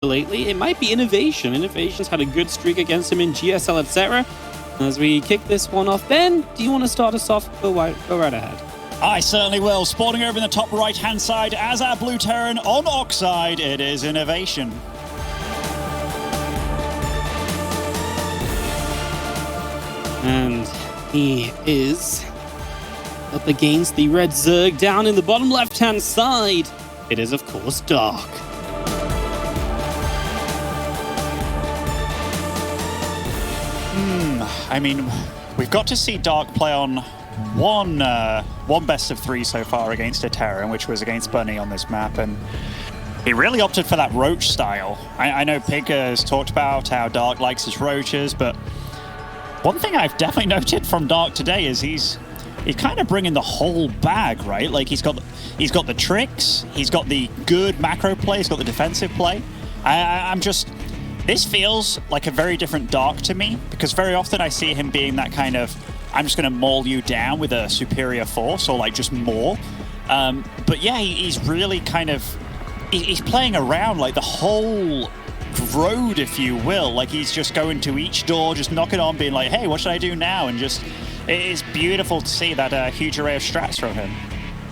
lately, it might be INnoVation. INnoVation's had a good streak against him in GSL, etc. As we kick this one off, Ben, do you want to start us off? Go right ahead. I certainly will. Spawning over in the top right-hand side as our blue Terran on Oxide, it is INnoVation. And he is up against the red Zerg down in the bottom left-hand side. It is, of course, Dark. I mean, we've got to see Dark play on one best of three so far against a Terran, which was against Bunny on this map, and he really opted for that roach style. I know Pig has talked about how Dark likes his roaches, but one thing I've definitely noted from Dark today is he's kind of bringing the whole bag, right? Like he's got the tricks, he's got the good macro play, he's got the defensive play. This feels like a very different Dark to me, because very often I see him being that kind of, I'm just going to maul you down with a superior force, or like just more. But yeah, he's really kind of, he's playing around like the whole road, if you will. Like he's just going to each door, just knocking on, being like, hey, what should I do now? And just, it is beautiful to see that huge array of strats from him.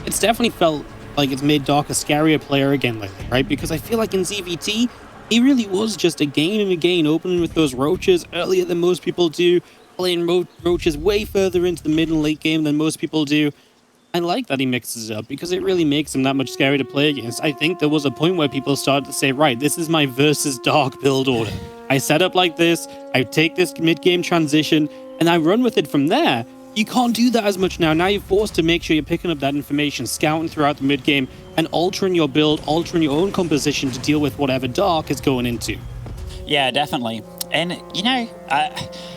It's definitely felt like it's made Dark a scarier player again lately, right? Because I feel like in ZVT, he really was just again and again opening with those roaches earlier than most people do, playing roaches way further into the mid and late game than most people do. I like that he mixes it up because it really makes him that much scary to play against. I think there was a point where people started to say, right, this is my versus Dark build order. I set up like this, I take this mid-game transition, and I run with it from there. You can't do that as much now. Now you're forced to make sure you're picking up that information, scouting throughout the mid-game, and altering your build, altering your own composition to deal with whatever Dark is going into. Yeah, definitely. And, you know,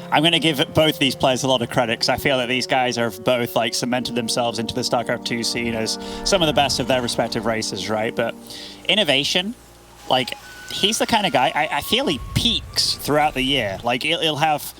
I'm going to give both these players a lot of credit, because I feel that these guys have both, like, cemented themselves into the StarCraft 2 scene as some of the best of their respective races, right? But INnoVation, like, he's the kind of guy, I feel he peaks throughout the year. Like, he'll have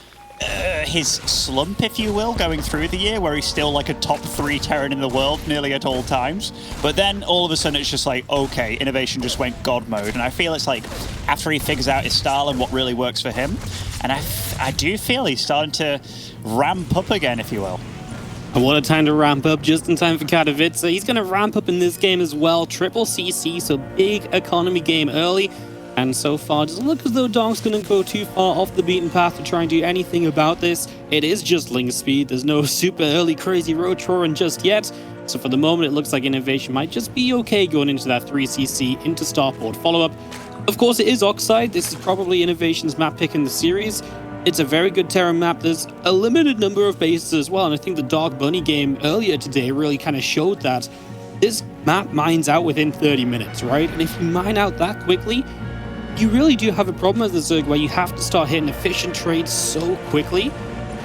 his slump, if you will, going through the year, where he's still like a top 3 Terran in the world nearly at all times. But then all of a sudden it's just like, okay, INnoVation just went God mode. And I feel it's like after he figures out his style and what really works for him, and I do feel he's starting to ramp up again, if you will. And what a time to ramp up, just in time for Katowice. He's going to ramp up in this game as well. Triple CC, so big economy game early. And so far, doesn't look as though Dark's going to go too far off the beaten path to try and do anything about this. It is just link speed. There's no super early crazy roach roaring just yet. So for the moment, it looks like INnoVation might just be okay going into that 3cc into starport follow-up. Of course, it is Oxide. This is probably INnoVation's map pick in the series. It's a very good Terran map. There's a limited number of bases as well. And I think the Dark Bunny game earlier today really kind of showed that this map mines out within 30 minutes, right? And if you mine out that quickly, you really do have a problem as a Zerg where you have to start hitting efficient trades so quickly.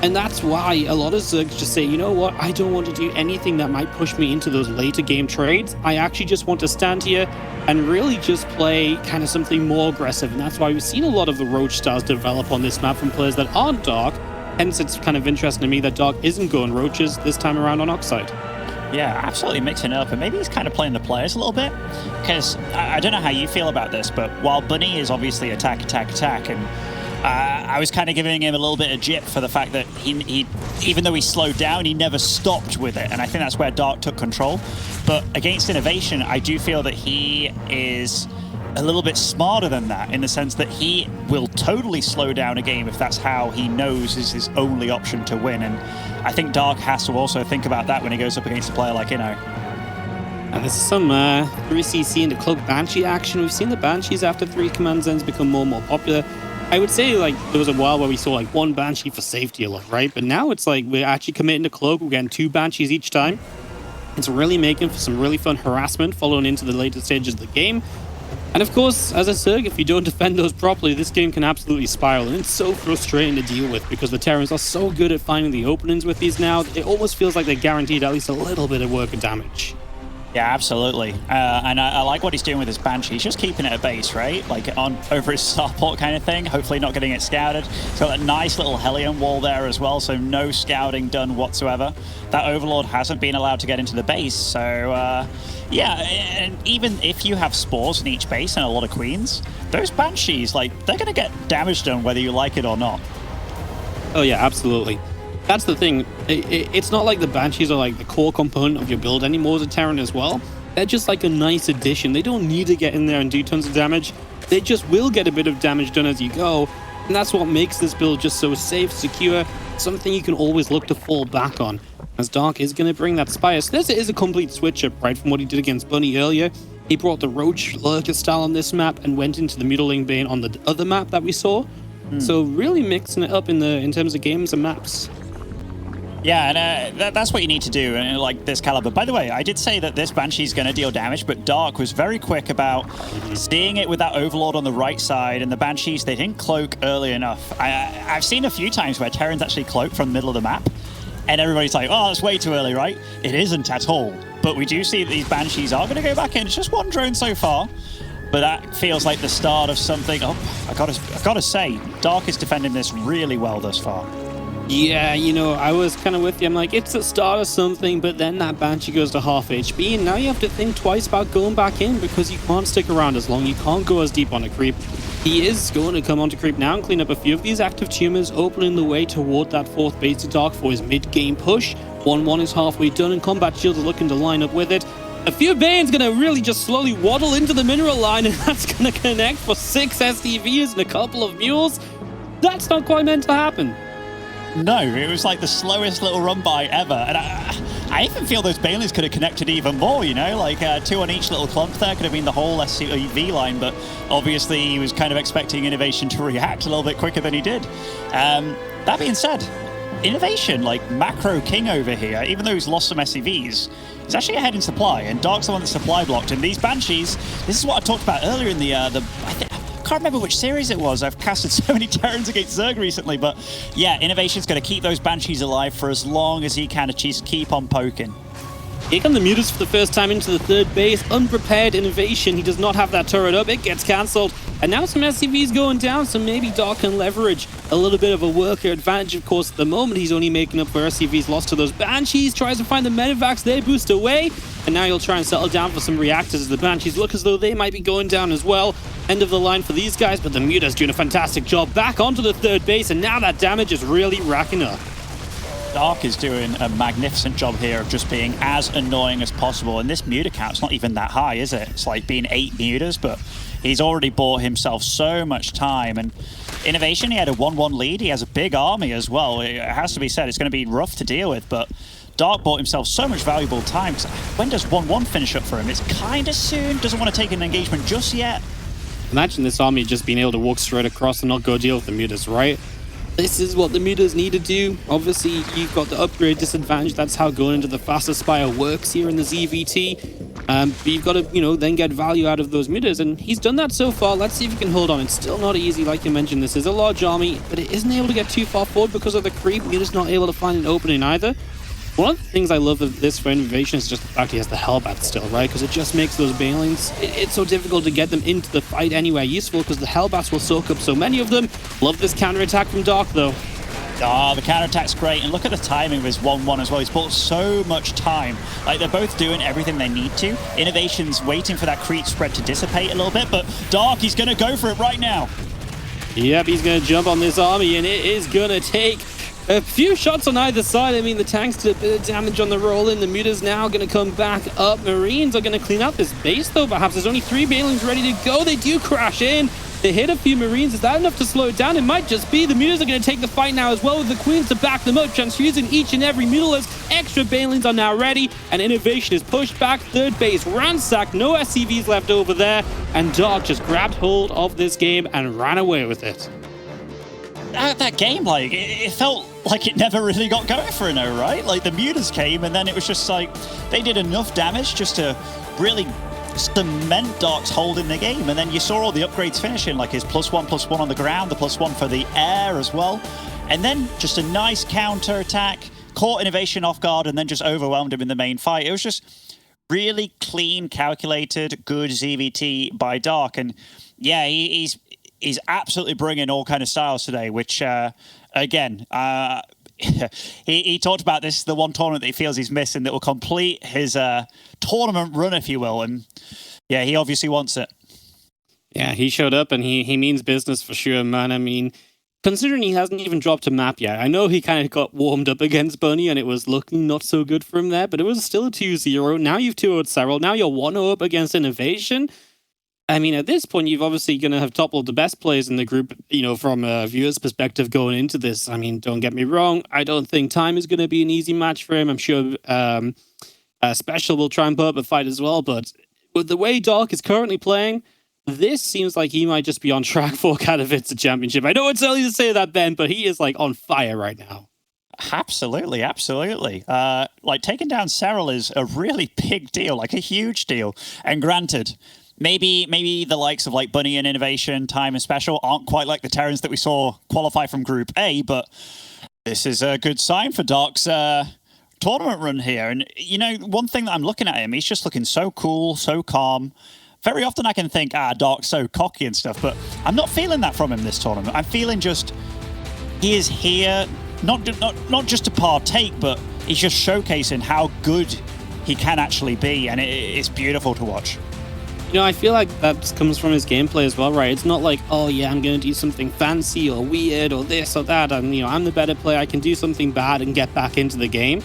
And that's why a lot of Zergs just say, you know what, I don't want to do anything that might push me into those later game trades. I actually just want to stand here and really just play kind of something more aggressive. And that's why we've seen a lot of the roach styles develop on this map from players that aren't Dark. Hence, it's kind of interesting to me that Dark isn't going roaches this time around on Oxide. Yeah, absolutely mixing it up, and maybe he's kind of playing the players a little bit, because I don't know how you feel about this, but while Bunny is obviously attack, and I was kind of giving him a little bit of jip for the fact that he even though he slowed down, he never stopped with it, and I think that's where Dark took control. But against INnoVation, I do feel that he is a little bit smarter than that, in the sense that he will totally slow down a game if that's how he knows is his only option to win. And I think Dark has to also think about that when he goes up against a player like Inno. And this is some 3cc into Cloak Banshee action. We've seen the Banshees after 3 command zones become more and more popular. I would say like there was a while where we saw like 1 Banshee for safety a lot, right? But now it's like we're actually committing to Cloak. We're getting 2 Banshees each time. It's really making for some really fun harassment following into the later stages of the game. And of course, as a Zerg, if you don't defend those properly, this game can absolutely spiral. And it's so frustrating to deal with because the Terrans are so good at finding the openings with these now. It almost feels like they're guaranteed at least a little bit of work and damage. Yeah, absolutely. And I like what he's doing with his Banshee. He's just keeping it at base, right? Like on over his starport kind of thing. Hopefully not getting it scouted. He's got that nice little Hellion wall there as well, so no scouting done whatsoever. That Overlord hasn't been allowed to get into the base, so yeah, and even if you have spores in each base and a lot of queens, those Banshees, like, they're going to get damage done whether you like it or not. Oh yeah, absolutely. That's the thing. It's not like the Banshees are like the core component of your build anymore as a Terran as well. They're just like a nice addition. They don't need to get in there and do tons of damage. They just will get a bit of damage done as you go. And that's what makes this build just so safe, secure, something you can always look to fall back on. As Dark is going to bring that Spire. So this is a complete switch up, right, from what he did against Bunny earlier. He brought the Roach Lurker style on this map and went into the Mutilating Bane on the other map that we saw. So really mixing it up in terms of games and maps. Yeah, and that's what you need to do in like this caliber. By the way, I did say that this Banshee's going to deal damage, but Dark was very quick about seeing it with that Overlord on the right side, and the Banshees, they didn't cloak early enough. I've seen a few times where Terrans actually cloak from the middle of the map, and everybody's like, oh, that's way too early, right? It isn't at all. But we do see that these Banshees are going to go back in. It's just one drone so far. But that feels like the start of something. Oh, I gotta say, Dark is defending this really well thus far. Yeah, you know, I was kind of with you. I'm like, it's the start of something, but then that Banshee goes to half HP, and now you have to think twice about going back in because you can't stick around as long. You can't go as deep on a creep. He is going to come onto creep now and clean up a few of these active tumors, opening the way toward that fourth base to Dark for his mid-game push. 1-1 is halfway done, and Combat Shields are looking to line up with it. A few Bane's going to really just slowly waddle into the mineral line, and that's going to connect for 6 SDVs and a couple of mules. That's not quite meant to happen. No, it was like the slowest little run by ever. And I even feel those Banelings could have connected even more, you know? Like 2 on each little clump there could have been the whole SCV line, but obviously he was kind of expecting INnoVation to react a little bit quicker than he did. That being said, INnoVation, like macro king over here, even though he's lost some SCVs, he's actually ahead in supply, and Dark's the one that's supply blocked. And these Banshees, this is what I talked about earlier in I can't remember which series it was. I've casted so many Terrans against Zerg recently, but yeah, INnoVation's going to keep those Banshees alive for as long as he can. Just keep on poking. Here come the Mutas for the first time into the third base. Unprepared INnoVation. He does not have that turret up. It gets cancelled. And now some SCVs going down, so maybe Dark can leverage a little bit of a worker advantage. Of course, at the moment, he's only making up for SCVs lost to those Banshees. Tries to find the Medivacs. They boost away. And now he'll try and settle down for some reactors as the Banshees look as though they might be going down as well. End of the line for these guys, but the Muta's doing a fantastic job back onto the third base, and now that damage is really racking up. Dark is doing a magnificent job here of just being as annoying as possible. And this Muta count's not even that high, is it? It's like being 8 Mutas, but he's already bought himself so much time. And INnoVation, he had a 1-1 lead. He has a big army as well. It has to be said, it's going to be rough to deal with, but Dark bought himself so much valuable time. When does 1-1 finish up for him? It's kind of soon. Doesn't want to take an engagement just yet. Imagine this army just being able to walk straight across and not go deal with the Mutas, right? This is what the Mutas need to do. Obviously, you've got the upgrade disadvantage. That's how going into the faster Spire works here in the ZVT. But you've got to, you know, then get value out of those Mutas, and he's done that so far. Let's see if he can hold on. It's still not easy, like you mentioned. This is a large army, but it isn't able to get too far forward because of the creep. Muta's not able to find an opening either. One of the things I love of this for INnoVation is just the fact he has the Hellbat still, right? Because it just makes those Banelings, it's so difficult to get them into the fight anywhere useful because the Hellbats will soak up so many of them. Love this counterattack from Dark, though. The counterattack's great, and look at the timing of his 1-1 as well. He's bought so much time. Like, they're both doing everything they need to. INnoVation's waiting for that creep spread to dissipate a little bit, but Dark, he's going to go for it right now. Yep, he's going to jump on this army, and it is going to take a few shots on either side. I mean, the tanks did a bit of damage on the roll-in. The Muta's now going to come back up. Marines are going to clean out this base, though, perhaps. There's only 3 Banelings ready to go. They do crash in. They hit a few Marines. Is that enough to slow it down? It might just be. The Mutas are going to take the fight now as well, with the Queens to back them up, transfusing each and every Mutalisk. Extra Banelings are now ready, and INnoVation is pushed back. Third base ransacked. No SCVs left over there, and Dark just grabbed hold of this game and ran away with it. That game, like, it felt like it never really got going for Inno, right? Like, the Mutas came, and then it was just like, they did enough damage just to really cement Dark's hold in the game. And then you saw all the upgrades finishing, like his +1/+1 on the ground, the +1 for the air as well. And then just a nice counter attack, caught INnoVation off guard, and then just overwhelmed him in the main fight. It was just really clean, calculated, good ZVT by Dark. And yeah, he's absolutely bringing all kind of styles today, which, again, he talked about this, the one tournament that he feels he's missing that will complete his tournament run, if you will. And yeah, he obviously wants it. Yeah, he showed up and he means business for sure, man. I mean, considering he hasn't even dropped a map yet, I know he kind of got warmed up against Bunny and it was looking not so good for him there, but it was still a 2-0. Now you've 2-0'd Serral. Now you're 1-0 up against INnoVation. I mean, at this point, you've obviously going to have toppled the best players in the group, you know, from a viewer's perspective going into this. I mean, don't get me wrong. I don't think Time is going to be an easy match for him. I'm sure Special will try and put up a fight as well. But with the way Dark is currently playing, this seems like he might just be on track for Katowice Championship. I know it's early to say that, Ben, but he is like on fire right now. Absolutely, absolutely. Like taking down Serral is a really big deal, like a huge deal. And granted, maybe the likes of like Bunny and INnoVation, Time and Special aren't quite like the Terrans that we saw qualify from Group A, but this is a good sign for Dark's tournament run here. And, you know, one thing that I'm looking at him, he's just looking so cool, so calm. Very often I can think, Dark's so cocky and stuff, but I'm not feeling that from him this tournament. I'm feeling just he is here, not just to partake, but he's just showcasing how good he can actually be, and it's beautiful to watch. You know, I feel like that comes from his gameplay as well, right? It's not like, oh yeah, I'm going to do something fancy or weird or this or that, and, you know, I'm the better player, I can do something bad and get back into the game.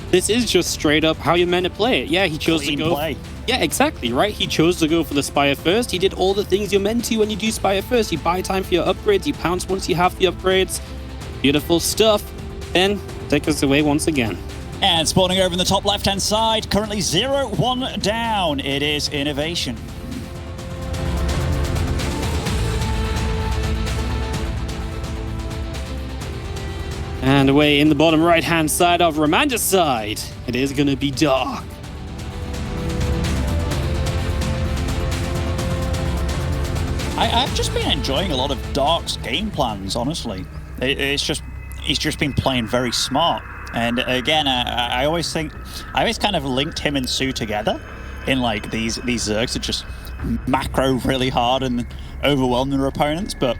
This is just straight up how you're meant to play it. Yeah, he chose Clean to go. Play. Yeah, exactly, right? He chose to go for the Spire first. He did all the things you're meant to when you do Spire first. You buy time for your upgrades, you pounce once you have the upgrades. Beautiful stuff. Ben, take us away once again. And spawning over in the top left-hand side, currently 0-1 down. It is INnoVation. And away in the bottom right-hand side of Ramanda's side, it is going to be Dark. I've just been enjoying a lot of Dark's game plans, honestly. He's just been playing very smart. And again, I always kind of linked him and Sue together in like these Zergs that just macro really hard and overwhelm their opponents. But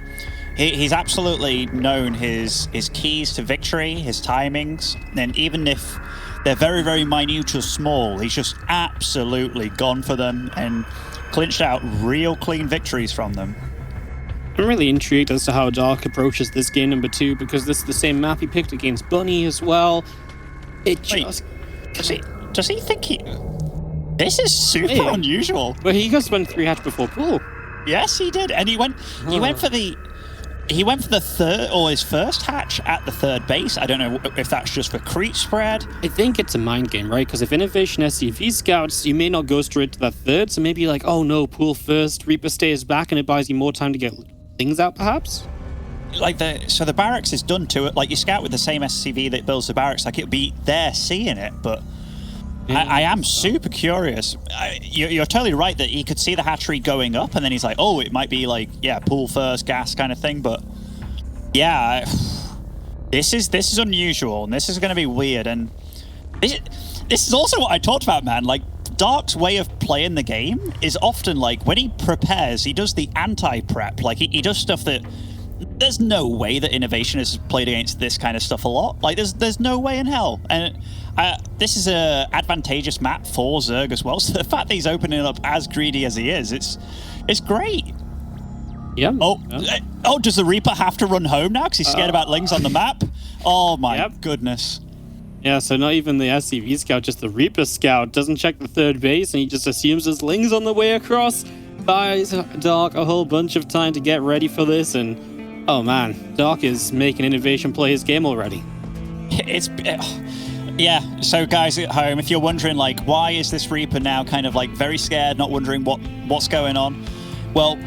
he's absolutely known his keys to victory, his timings, and even if they're very, very minute or small, he's just absolutely gone for them and clinched out real clean victories from them. I'm really intrigued as to how Dark approaches this game number 2, because this is the same map he picked against Bunny as well. It just... Does he think he... This is super unusual. Well, he just went 3-hatch before pool. Yes, he did. And he went for the third, or his first hatch at the third base. I don't know if that's just for creep spread. I think it's a mind game, right? Because if INnoVation SCV scouts, you may not go straight to that third. So maybe like, oh no, pool first, Reaper stays back, and it buys you more time to get things out, perhaps? Like so the barracks is done to it. Like you scout with the same SCV that builds the barracks. Like it'd be there seeing it, but yeah. I am super curious. You're totally right that he could see the hatchery going up, and then he's like, oh, it might be like, yeah, pool first, gas kind of thing. But yeah, this is unusual, and this is going to be weird. And this is also what I talked about, man. Like Dark's way of playing the game is often like when he prepares, he does the anti-prep. Like he does stuff that there's no way that INnoVation has played against this kind of stuff a lot. Like there's no way in hell. And this is a advantageous map for Zerg as well. So the fact that he's opening it up as greedy as he is, it's great. Yeah. Oh, does the Reaper have to run home now because he's scared about Lings on the map? Oh my goodness. Yeah, so not even the SCV scout, just the Reaper scout doesn't check the third base, and he just assumes there's Lings on the way across. Buys Dark a whole bunch of time to get ready for this, and oh man, Dark is making INnoVation play his game already. Yeah, so guys at home, if you're wondering like why is this Reaper now kind of like very scared, not wondering what's going on, well,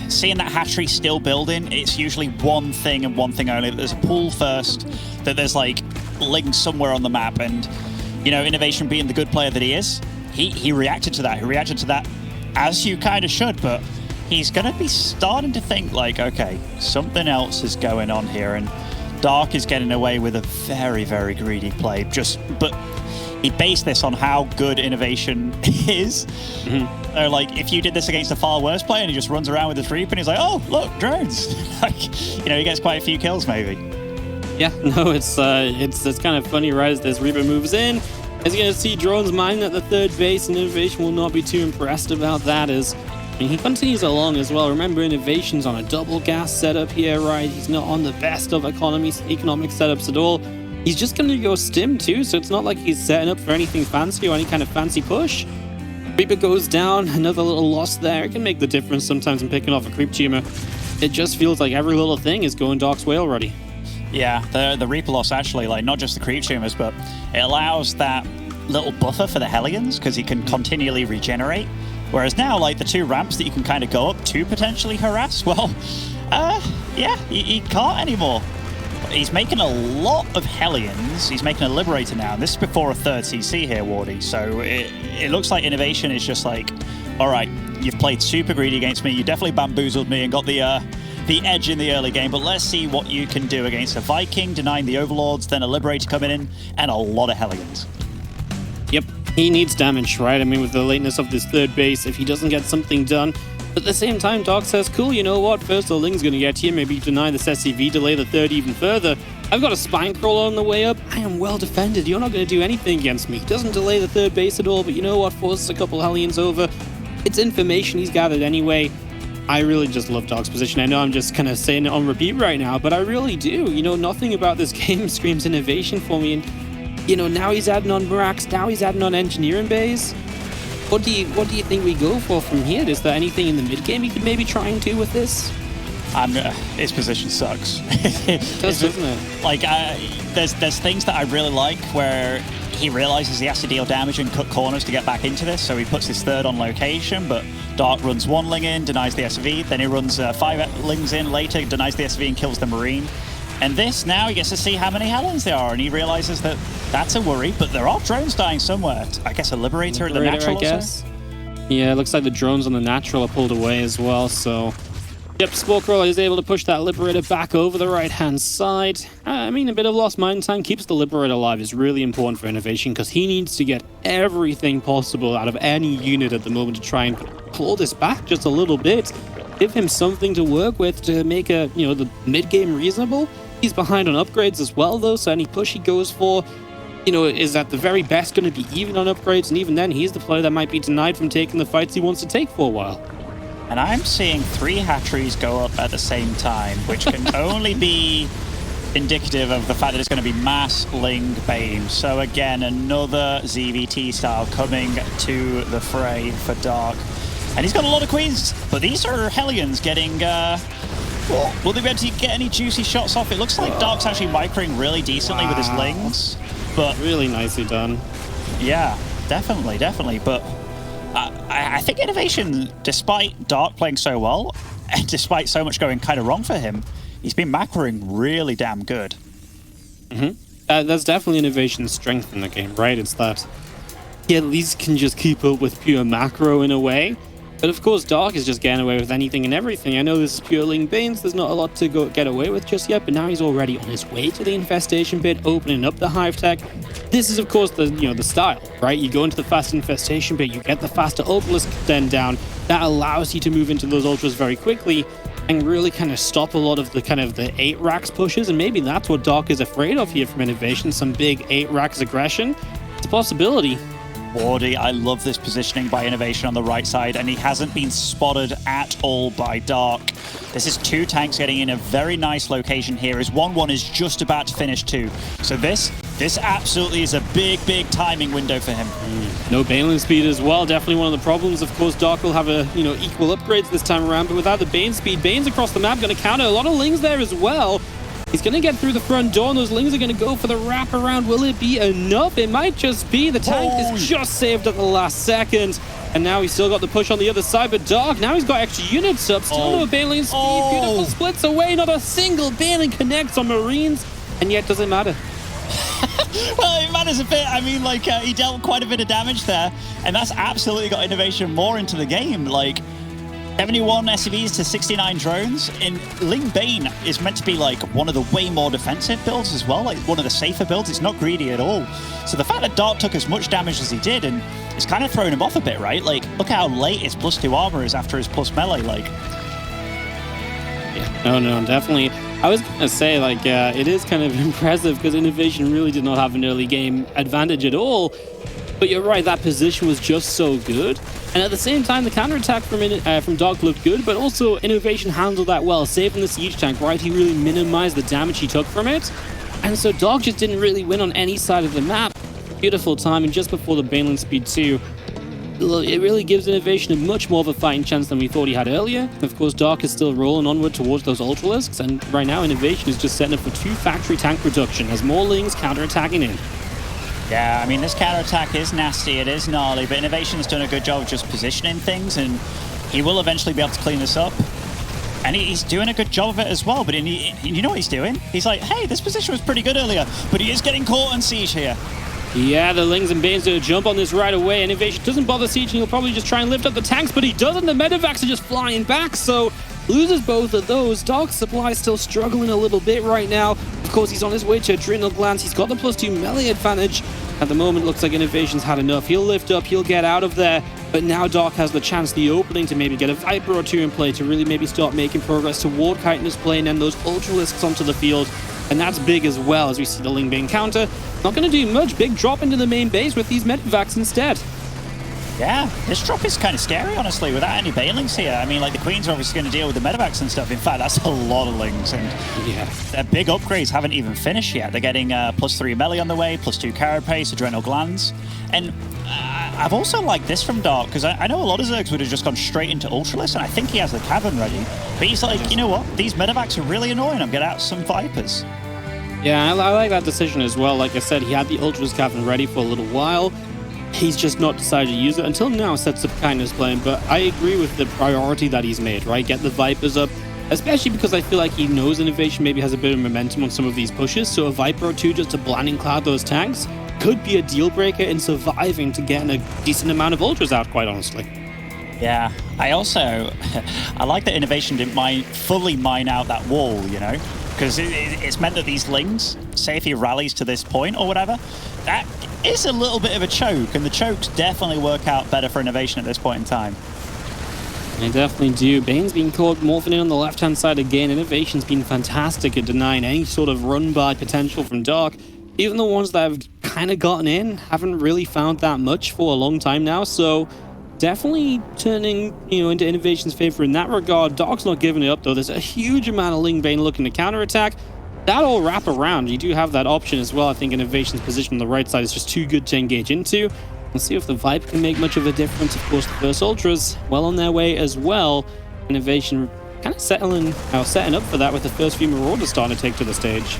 seeing that hatchery still building, it's usually one thing and one thing only, that there's a pool first, that there's like Lings somewhere on the map, and you know, INnoVation being the good player that he is, he reacted to that. He reacted to that as you kind of should, but he's going to be starting to think like, okay, something else is going on here, and Dark is getting away with a very, very greedy play. But he based this on how good INnoVation is. Like, if you did this against a far worse player and he just runs around with his Reaper and he's like, oh, look, drones. Like, you know, he gets quite a few kills maybe. Yeah, no, it's kind of funny, right? As this Reaper moves in, as you're going to see drones mining at the third base, and INnoVation will not be too impressed about that. As he continues along as well. Remember, INnoVation's on a double gas setup here, right? He's not on the best of economic setups at all. He's just going to go stim too, so it's not like he's setting up for anything fancy or any kind of fancy push. Reaper goes down, another little loss there. It can make the difference sometimes in picking off a creep tumor. It just feels like every little thing is going Dark's way already. Yeah, the Reaper loss actually, like, not just the creep tumors, but it allows that little buffer for the Hellions because he can continually regenerate. Whereas now, like, the 2 ramps that you can kind of go up to potentially harass, well, yeah, he can't anymore. He's making a lot of Hellions. He's making a Liberator now, and this is before a 3rd CC here, Wardy. So it looks like INnoVation is just like, all right, you've played super greedy against me. You definitely bamboozled me and got the edge in the early game, but let's see what you can do against a Viking, denying the Overlords, then a Liberator coming in, and a lot of Hellions. Yep, he needs damage, right? I mean, with the lateness of this 3rd base, if he doesn't get something done. But at the same time, Dark says, cool, you know what? First the Ling's going to get here, maybe deny this SCV, delay the 3rd even further. I've got a Spine Crawler on the way up. I am well defended. You're not going to do anything against me. Doesn't delay the 3rd base at all, but you know what? Forces a couple Hellions over. It's information he's gathered anyway. I really just love Dark's position. I know I'm just kind of saying it on repeat right now, but I really do. You know, nothing about this game screams INnoVation for me. And, you know, now he's adding on Marax, now he's adding on Engineering Bays. What do you think we go for from here? Is there anything in the mid game you could maybe try and do with this? His position sucks. It does, doesn't it? Like, there's things that I really like where he realizes he has to deal damage and cut corners to get back into this, so he puts his 3rd on location, but Dark runs 1 Ling in, denies the SV, then he runs 5 Lings in later, denies the SV and kills the Marine. And this, now he gets to see how many Hellions there are, and he realizes that that's a worry, but there are drones dying somewhere. I guess a Liberator at the natural, I guess. Yeah, it looks like the drones on the natural are pulled away as well, so... Yep, Spore Crawler is able to push that Liberator back over the right-hand side. I mean, a bit of lost mine time keeps the Liberator alive is really important for INnoVation because he needs to get everything possible out of any unit at the moment to try and pull this back just a little bit. Give him something to work with to make the mid-game reasonable. He's behind on upgrades as well, though, so any push he goes for, is at the very best going to be even on upgrades, and even then, he's the player that might be denied from taking the fights he wants to take for a while. And I'm seeing 3 hatcheries go up at the same time, which can only be indicative of the fact that it's going to be mass Ling Bane. So again, another ZVT style coming to the fray for Dark. And he's got a lot of queens, but these are Hellions getting... will they be able to get any juicy shots off? It looks like Dark's actually microing really decently with his Lings, but... Really nicely done. Yeah, definitely. But I think INnoVation, despite Dark playing so well, and despite so much going kind of wrong for him, he's been macroing really damn good. That's definitely INnoVation's strength in the game, right? It's that he at least can just keep up with pure macro in a way. But of course, Dark is just getting away with anything and everything. I know this is pure Ling Banes, there's not a lot to get away with just yet, but now he's already on his way to the infestation pit, opening up the hive tech. This is, of course, the style, right? You go into the fast infestation pit, you get the faster ultras then down. That allows you to move into those ultras very quickly and really kind of stop a lot of the 8 racks pushes, and maybe that's what Dark is afraid of here from INnoVation, some big 8 racks aggression. It's a possibility. Wardy, I love this positioning by INnoVation on the right side, and he hasn't been spotted at all by Dark. This is 2 tanks getting in a very nice location here, as 1-1 is just about to finish too. So this absolutely is a big timing window for him. No Baneling speed as well, definitely one of the problems. Of course, Dark will have equal upgrades this time around, but without the Bane speed, Bane's across the map going to counter a lot of Lings there as well. He's going to get through the front door, and those Lings are going to go for the wraparound. Will it be enough? It might just be. The tank is just saved at the last second. And now he's still got the push on the other side, but Dark, now he's got extra units up. Still no Baneling speed. Beautiful splits away. Not a single Baneling connects on Marines. And yet, does it matter? Well, it matters a bit. I mean, he dealt quite a bit of damage there. And that's absolutely got INnoVation more into the game. 71 SCVs to 69 drones. And Ling Bane is meant to be like one of the way more defensive builds as well, like one of the safer builds. It's not greedy at all. So the fact that Dark took as much damage as he did, and it's kind of thrown him off a bit, right? Like, look how late his +2 armor is after his plus melee, like. Yeah, no, definitely. I was going to say, like, it is kind of impressive because INnoVation really did not have an early game advantage at all. But you're right, that position was just so good. And at the same time, the counterattack from Dark looked good, but also INnoVation handled that well, saving the siege tank, right? He really minimized the damage he took from it. And so Dark just didn't really win on any side of the map. Beautiful timing just before the Baneland Speed 2. It really gives INnoVation a much more of a fighting chance than we thought he had earlier. Of course, Dark is still rolling onward towards those Ultralisks, and right now INnoVation is just setting up for 2 factory tank production as more Lings counterattacking in. Yeah, I mean, this counterattack is nasty, it is gnarly, but INnoVation has done a good job of just positioning things, and he will eventually be able to clean this up. And he's doing a good job of it as well, but you know what he's doing? He's like, hey, this position was pretty good earlier, but he is getting caught on siege here. Yeah, the Lings and Banes do a jump on this right away. INnoVation doesn't bother sieging. He'll probably just try and lift up the tanks, but he doesn't. The medevacs are just flying back, so loses both of those. Dark's supply still struggling a little bit right now. Of course, he's on his way to Adrenal Glands. He's got the +2 melee advantage. At the moment, looks like INnoVation's had enough. He'll lift up, he'll get out of there. But now Dark has the chance, the opening to maybe get a Viper or 2 in play to really maybe start making progress toward kiting his play and then those Ultralisks onto the field. And that's big as well, as we see the Ling Bane counter. Not going to do much. Big drop into the main base with these medevacs instead. Yeah, this drop is kind of scary, honestly, without any Banelings here. I mean, like, the Queens are obviously going to deal with the medevacs and stuff. In fact, that's a lot of Lings. And yeah, their big upgrades haven't even finished yet. They're getting +3 melee on the way, +2 carapace, Adrenal Glands. And I've also liked this from Dark, because I know a lot of Zergs would have just gone straight into Ultralisk, and I think he has the Cavern ready. But he's like, you know what? These medevacs are really annoying. I'm getting out some Vipers. Yeah, I like that decision as well. Like I said, he had the Ultras Cavern ready for a little while. He's just not decided to use it until now. Sets up kindness playing, but I agree with the priority that he's made, right? Get the Vipers up, especially because I feel like he knows INnoVation maybe has a bit of momentum on some of these pushes, so a Viper or 2 just to blinding cloud those tanks could be a deal breaker in surviving to getting a decent amount of Ultras out, quite honestly. Yeah, I like that INnoVation didn't fully mine out that wall, you know? Because it's meant that these Lings, say if he rallies to this point or whatever, that is a little bit of a choke, and the chokes definitely work out better for INnoVation at this point in time. They definitely do. Bane's been caught morphing in on the left-hand side again. INnoVation's been fantastic at denying any sort of run-by potential from Dark. Even the ones that have kind of gotten in haven't really found that much for a long time now, so definitely turning, into INnoVation's favor in that regard. Dark's not giving it up, though. There's a huge amount of Ling Bane looking to counterattack. That'll wrap around. You do have that option as well. I think INnoVation's position on the right side is just too good to engage into. Let's see if the Viper can make much of a difference. Of course, the first Ultras well on their way as well. INnoVation kind of setting up for that with the first few Marauders starting to take to the stage.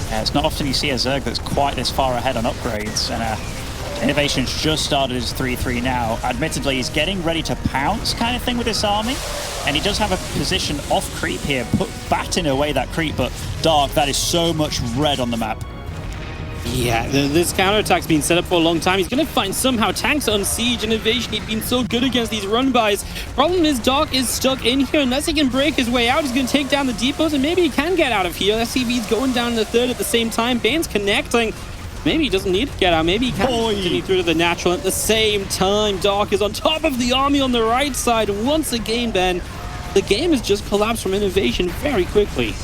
Yeah, it's not often you see a Zerg that's quite this far ahead on upgrades, and INnoVation's just started his 3-3 now. Admittedly, he's getting ready to pounce kind of thing with this army, and he does have a position off creep here, batting away that creep, but Dark, that is so much red on the map. Yeah, this counterattack's been set up for a long time. He's going to find somehow tanks on siege. INnoVation, he's been so good against these run-bys. Problem is, Dark is stuck in here. Unless he can break his way out, he's going to take down the depots, and maybe he can get out of here. SCV's going down in the third at the same time. Bane's connecting. Maybe he doesn't need to get out. Maybe he can continue through to the natural. At the same time, Dark is on top of the army on the right side. Once again, Ben, the game has just collapsed from INnoVation very quickly.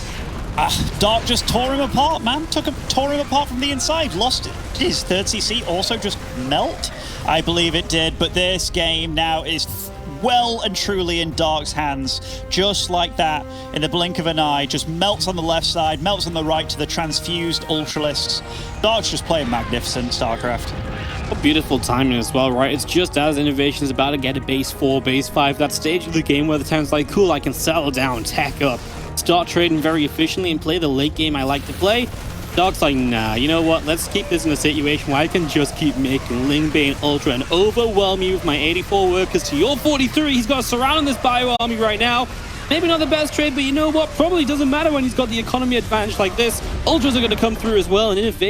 Dark just tore him apart, man. Tore him apart from the inside. Lost his third CC. Also just melt. I believe it did. But this game now is well and truly in Dark's hands. Just like that, in the blink of an eye, just melts on the left side, melts on the right to the transfused Ultralisks. Dark's just playing magnificent StarCraft. What beautiful timing as well, right? It's just as INnoVation is about to get a base 4, base 5, that stage of the game where the town's like, cool, I can settle down, tech up, start trading very efficiently and play the late game I like to play. Dark's like, nah, you know what? Let's keep this in a situation where I can just keep making Ling Bane Ultra and overwhelm you with my 84 workers to your 43. He's got surrounding this bio army right now. Maybe not the best trade, but you know what? Probably doesn't matter when he's got the economy advantage like this. Ultras are going to come through as well, and INnoVation